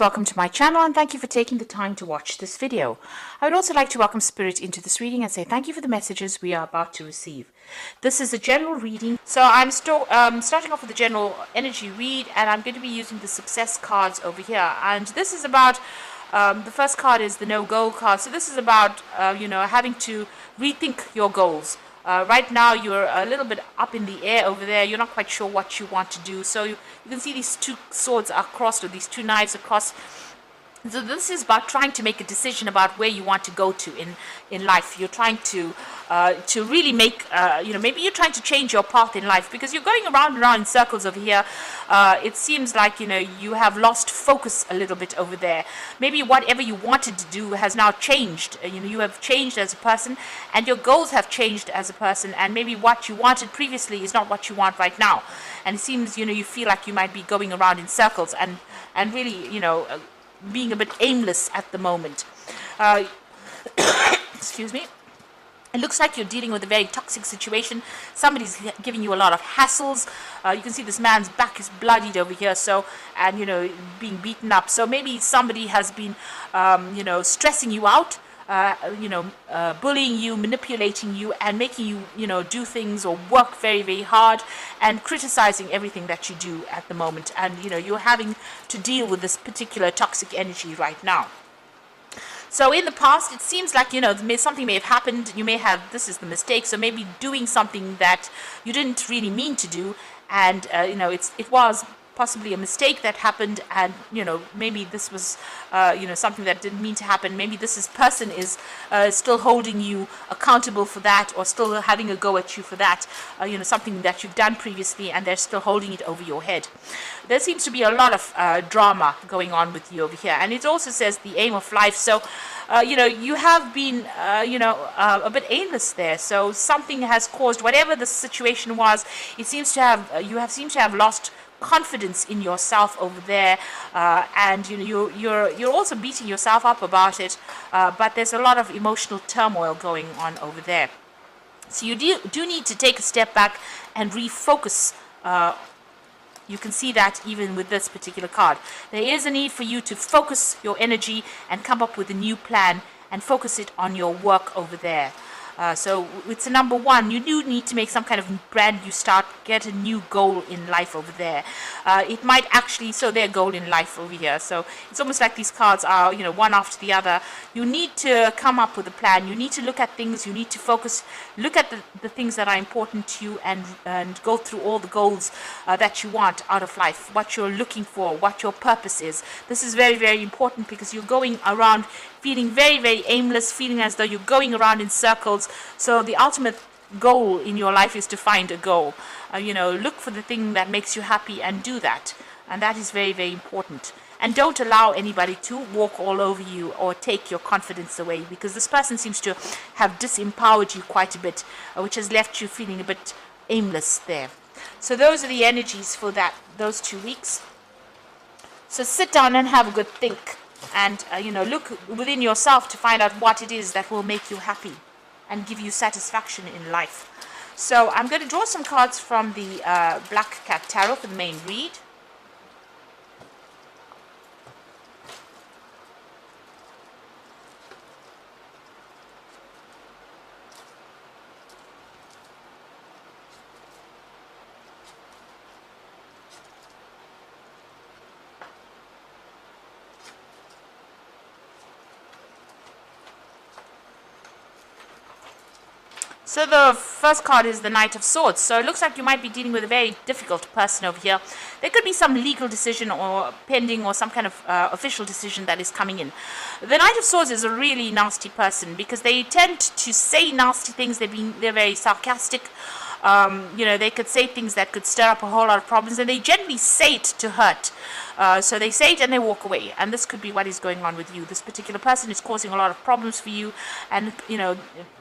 Welcome to my channel and thank you for taking the time to watch this video. I would also like to welcome Spirit into this reading and say thank you for the messages we are about to receive. This is a general reading, so I'm starting off with the general energy read, and I'm going to be using the success cards over here. And this is about, the first card is the no goal card, so this is about, having to rethink your goals. Right now you're a little bit up in the air over there. You're not quite sure what you want to do. So you can see these two swords are crossed, or these two knives across. So this is about trying to make a decision about where you want to go to in life. You're trying to really make, maybe you're trying to change your path in life because you're going around and around in circles over here. It seems like, you have lost focus a little bit over there. Maybe whatever you wanted to do has now changed. You have changed as a person and your goals have changed as a person, and maybe what you wanted previously is not what you want right now. And it seems, you feel like you might be going around in circles and really, being a bit aimless at the moment. Excuse me. It looks like you're dealing with a very toxic situation. Somebody's giving you a lot of hassles. You can see this man's back is bloodied over here, and being beaten up. So maybe somebody has been, stressing you out, bullying you, manipulating you, and making you, do things or work very, very hard, and criticizing everything that you do at the moment. And, you're having to deal with this particular toxic energy right now. So in the past, it seems like, something may have happened. You may have, this is the mistake. So maybe doing something that you didn't really mean to do. And, it was possibly a mistake that happened, and maybe this was something that didn't mean to happen. Maybe this person is still holding you accountable for that, or still having a go at you for that, something that you've done previously, and they're still holding it over your head. There seems to be a lot of drama going on with you over here, and it also says the aim of life. So you have been a bit aimless there. So something has caused whatever the situation was. It seems to have seemed to have lost confidence in yourself over there, and you're also beating yourself up about it, but there's a lot of emotional turmoil going on over there. So you do need to take a step back and refocus. You can see that even with this particular card. There is a need for you to focus your energy and come up with a new plan and focus it on your work over there. So it's a number one. You do need to make some kind of brand new start, get a new goal in life over there. It might actually, so their goal in life over here. So it's almost like these cards are, one after the other. You need to come up with a plan. You need to look at things. You need to focus, look at the things that are important to you, and go through all the goals that you want out of life, what you're looking for, what your purpose is. This is very, very important because you're going around feeling very, very aimless, feeling as though you're going around in circles. So the ultimate goal in your life is to find a goal. Look for the thing that makes you happy and do that. And that is very, very important. And don't allow anybody to walk all over you or take your confidence away, because this person seems to have disempowered you quite a bit, which has left you feeling a bit aimless there. So those are the energies for those 2 weeks. So sit down and have a good think. And, look within yourself to find out what it is that will make you happy and give you satisfaction in life. So I'm going to draw some cards from the Black Cat Tarot for the main read. So the first card is the Knight of Swords. So it looks like you might be dealing with a very difficult person over here. There could be some legal decision or pending, or some kind of official decision that is coming in. The Knight of Swords is a really nasty person because they tend to say nasty things. They're very sarcastic. They could say things that could stir up a whole lot of problems, and they generally say it to hurt. So they say it and they walk away, and this could be what is going on with you. This particular person is causing a lot of problems for you, and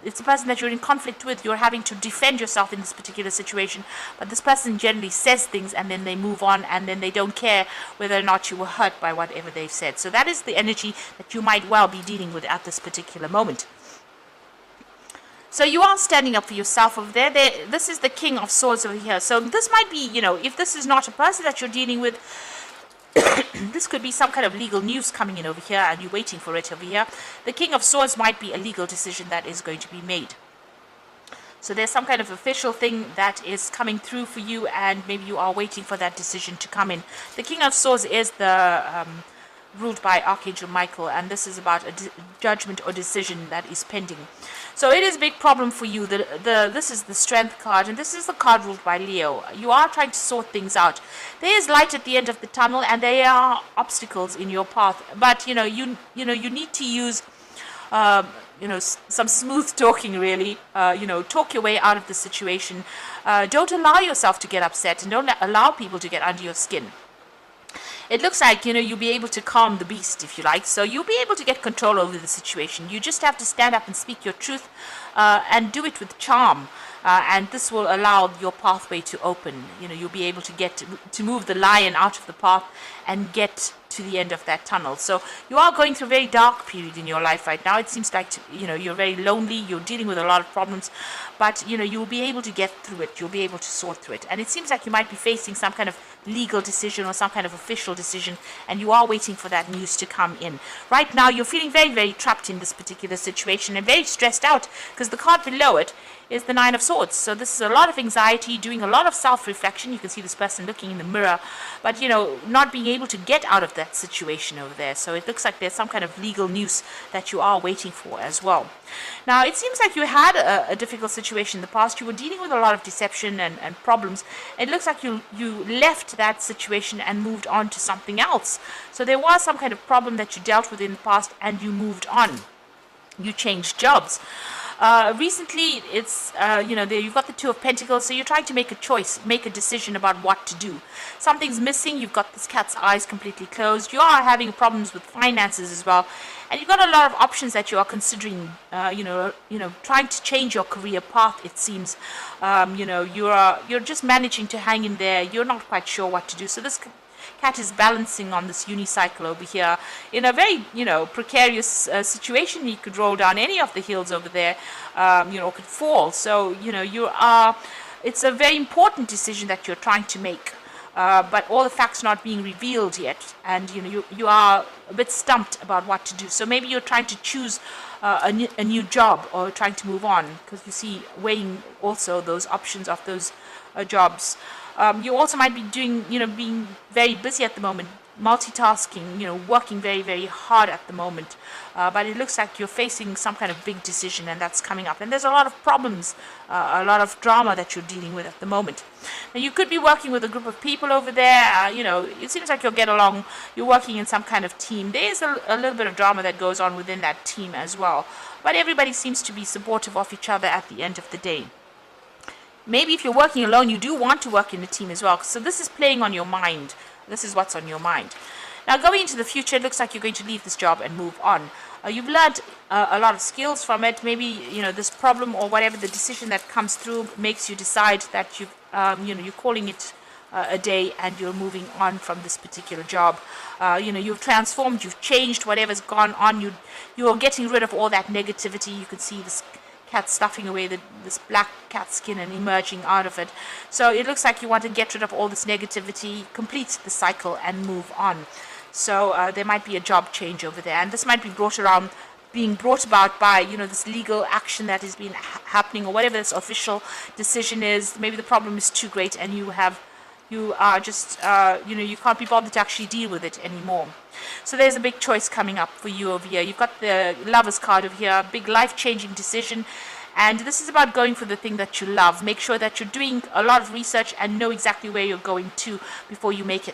it's a person that you're in conflict with. You're having to defend yourself in this particular situation, but this person generally says things and then they move on, and then they don't care whether or not you were hurt by whatever they've said. So that is the energy that you might well be dealing with at this particular moment. So you are standing up for yourself over there. This is the King of Swords over here. So this might be, if this is not a person that you're dealing with, This could be some kind of legal news coming in over here, and you're waiting for it over here. The King of Swords might be a legal decision that is going to be made. So there's some kind of official thing that is coming through for you, and maybe you are waiting for that decision to come in. The King of Swords is the ruled by Archangel Michael, and this is about a judgment or decision that is pending. So it is a big problem for you. This is the Strength card, and this is the card ruled by Leo. You are trying to sort things out. There is light at the end of the tunnel, and there are obstacles in your path. But you need to use some smooth talking, really. Talk your way out of the situation. Don't allow yourself to get upset, and don't allow people to get under your skin. It looks like, you'll be able to calm the beast, if you like. So you'll be able to get control over the situation. You just have to stand up and speak your truth, and do it with charm. And this will allow your pathway to open. You'll be able to move the lion out of the path and get to the end of that tunnel. So you are going through a very dark period in your life right now. It seems like, you're very lonely. You're dealing with a lot of problems. But, you'll be able to get through it. You'll be able to sort through it. And it seems like you might be facing some kind of legal decision or some kind of official decision, and you are waiting for that news to come in. Right now, you're feeling very, very trapped in this particular situation and very stressed out, because the card below it is the Nine of Swords. So this is a lot of anxiety, doing a lot of self-reflection. You can see this person looking in the mirror, but not being able to get out of that situation over there. So it looks like there's some kind of legal news that you are waiting for as well. Now, it seems like you had a difficult situation in the past. You were dealing with a lot of deception and problems. It looks like you left that situation and moved on to something else. So there was some kind of problem that you dealt with in the past, and you moved on. You changed jobs. Recently, it's, there you've got the Two of Pentacles, so you're trying to make a choice, make a decision about what to do. Something's missing. You've got this cat's eyes completely closed. You are having problems with finances as well, and you've got a lot of options that you are considering, trying to change your career path, it seems. You're just managing to hang in there. You're not quite sure what to do. So this cat is balancing on this unicycle over here in a very, precarious situation. He could roll down any of the hills over there, could fall. So, it's a very important decision that you're trying to make. But all the facts not being revealed yet, and you are a bit stumped about what to do. So maybe you're trying to choose a new job, or trying to move on, because you see weighing also those options of those jobs. You also might be doing, being very busy at the moment, multitasking, working very, very hard at the moment. But it looks like you're facing some kind of big decision, and that's coming up. And there's a lot of problems, a lot of drama that you're dealing with at the moment. Now, you could be working with a group of people over there. It seems like you'll get along. You're working in some kind of team. There's a little bit of drama that goes on within that team as well. But everybody seems to be supportive of each other at the end of the day. Maybe if you're working alone, you do want to work in a team as well. So this is playing on your mind. This is what's on your mind. Now, going into the future, it looks like you're going to leave this job and move on. You've learned a lot of skills from it. Maybe, this problem or whatever the decision that comes through makes you decide that you're calling it a day, and you're moving on from this particular job. You've transformed, you've changed whatever's gone on. You are getting rid of all that negativity. You can see this cat stuffing away this black cat skin and emerging out of it. So it looks like you want to get rid of all this negativity, complete the cycle, and move on. So there might be a job change over there, and this might be being brought about by this legal action that has been happening, or whatever this official decision is. Maybe the problem is too great, and you are just you can't be bothered to actually deal with it anymore. So there's a big choice coming up for you over here. You've got the Lovers card over here, big life-changing decision, and this is about going for the thing that you love. Make sure that you're doing a lot of research and know exactly where you're going to before you make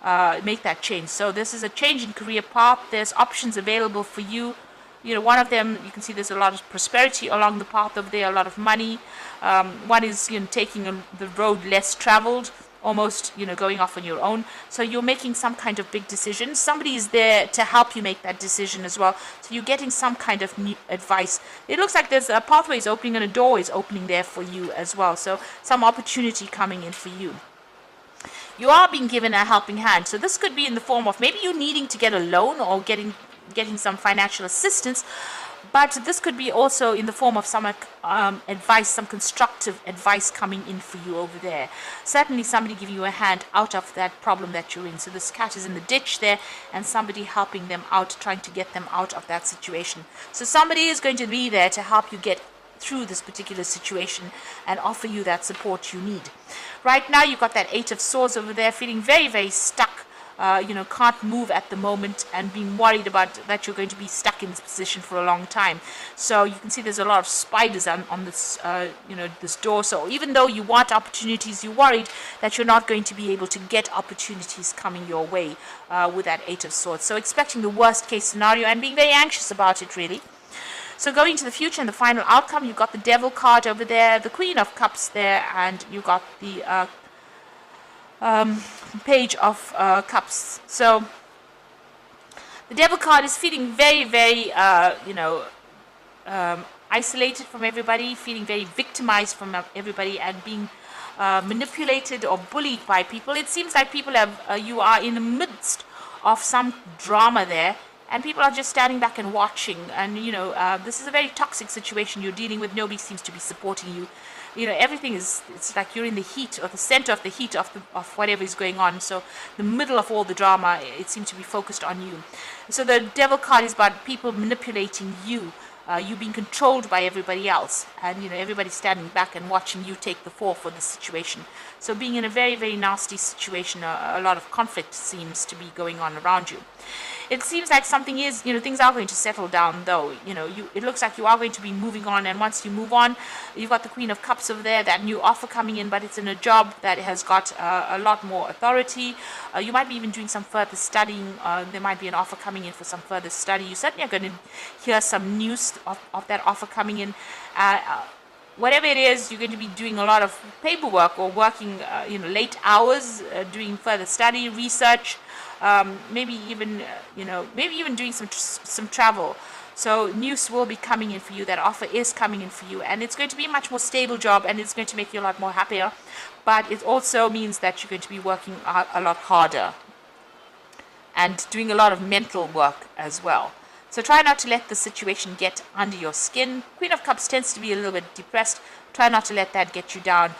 that change. So this is a change in career path. There's options available for you. One of them, you can see there's a lot of prosperity along the path over there, a lot of money. One is taking the road less traveled, almost going off on your own. So you're making some kind of big decision. Somebody is there to help you make that decision as well. So you're getting some kind of new advice. It looks like there's a pathway is opening and a door is opening there for you as well. So some opportunity coming in for you. You are being given a helping hand. So this could be in the form of maybe you needing to get a loan, or getting getting some financial assistance. But this could be also in the form of some advice, some constructive advice coming in for you over there. Certainly somebody giving you a hand out of that problem that you're in. So this cat is in the ditch there, and somebody helping them out, trying to get them out of that situation. So somebody is going to be there to help you get through this particular situation and offer you that support you need. Right now you've got that Eight of Swords over there, feeling very, very stuck. Can't move at the moment, and being worried about that you're going to be stuck in this position for a long time. So you can see there's a lot of spiders on this, this door. So even though you want opportunities, you're worried that you're not going to be able to get opportunities coming your way with that Eight of Swords. So expecting the worst case scenario and being very anxious about it, really. So going to the future and the final outcome, you've got the Devil card over there, the Queen of Cups there, and you've got the Page of Cups. So the Devil card is feeling very, very, isolated from everybody, feeling very victimized from everybody, and being manipulated or bullied by people. It seems like people you are in the midst of some drama there, and people are just standing back and watching. And this is a very toxic situation you're dealing with. Nobody seems to be supporting you. Everything it's like you're in the heat, or the center of the heat of whatever is going on. So the middle of all the drama, it seems to be focused on you. So the Devil card is about people manipulating you, you being controlled by everybody else, and everybody standing back and watching you take the fall for the situation. So being in a very, very nasty situation, a lot of conflict seems to be going on around you. It seems like something is, things are going to settle down, though. It looks like you are going to be moving on, and once you move on, you've got the Queen of Cups over there, that new offer coming in, but it's in a job that has got a lot more authority. You might be even doing some further studying. There might be an offer coming in for some further study. You certainly are going to hear some news of that offer coming in. Whatever it is, you're going to be doing a lot of paperwork or working, late hours, doing further study, research. Maybe even doing some travel. So news will be coming in for you. That offer is coming in for you, and it's going to be a much more stable job, and it's going to make you a lot more happier. But it also means that you're going to be working a lot harder and doing a lot of mental work as well. So try not to let the situation get under your skin. Queen of Cups tends to be a little bit depressed. Try not to let that get you down.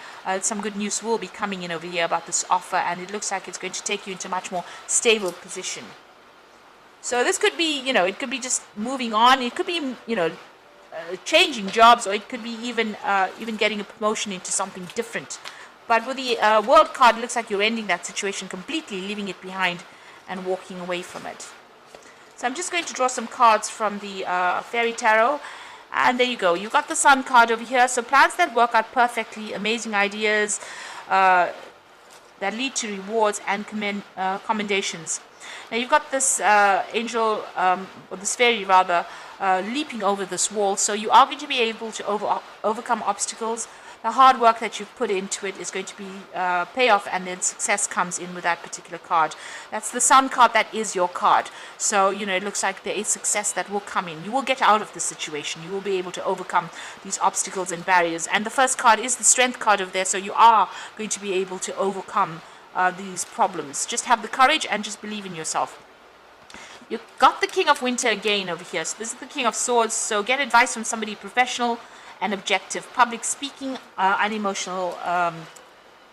Some good news will be coming in over here about this offer, and it looks like it's going to take you into a much more stable position. So this could be, it could be just moving on. It could be, changing jobs, or it could be even getting a promotion into something different. But with the World card, it looks like you're ending that situation completely, leaving it behind and walking away from it. So I'm just going to draw some cards from the Fairy Tarot. And there you go. You've got the Sun card over here. So plans that work out perfectly, amazing ideas that lead to rewards and commendations. Now you've got this angel, or this fairy rather, leaping over this wall. So you are going to be able to overcome obstacles. The hard work that you've put into it is going to be pay off, and then success comes in with that particular card. That's the Sun card. That is your card. So, it looks like there is success that will come in. You will get out of the situation. You will be able to overcome these obstacles and barriers. And the first card is the Strength card over there. So you are going to be able to overcome these problems. Just have the courage and just believe in yourself. You've got the King of Winter again over here. So this is the King of Swords. So get advice from somebody professional and objective. Public speaking, unemotional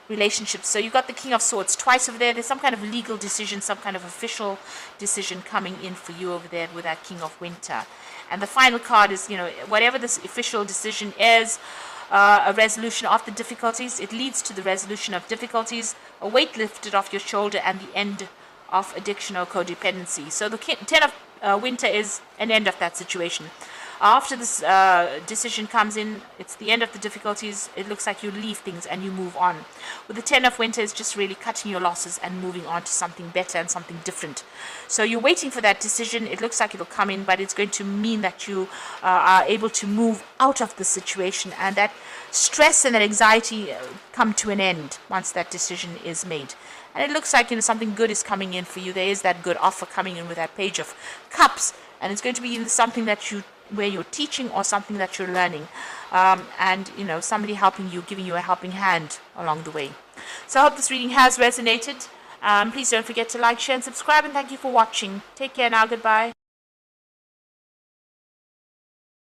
relationships. So you've got the King of Swords twice over there. There's some kind of legal decision, some kind of official decision coming in for you over there with that King of Winter. And the final card is, whatever this official decision is, a resolution of the difficulties. It leads to the resolution of difficulties, a weight lifted off your shoulder, and the end of addiction or codependency. So the Ten of Winter is an end of that situation. After this decision comes in, it's the end of the difficulties. It looks like you leave things and you move on. With the Ten of Winter, it's just really cutting your losses and moving on to something better and something different. So you're waiting for that decision. It looks like it'll come in, but it's going to mean that you are able to move out of the situation, and that stress and that anxiety come to an end once that decision is made. And it looks like something good is coming in for you. There is that good offer coming in with that Page of Cups, and it's going to be something that where you're teaching or something that you're learning, and somebody helping you, giving you a helping hand along the way. So I hope this reading has resonated. Please don't forget to like, share and subscribe, and thank you for watching. Take care now. Goodbye.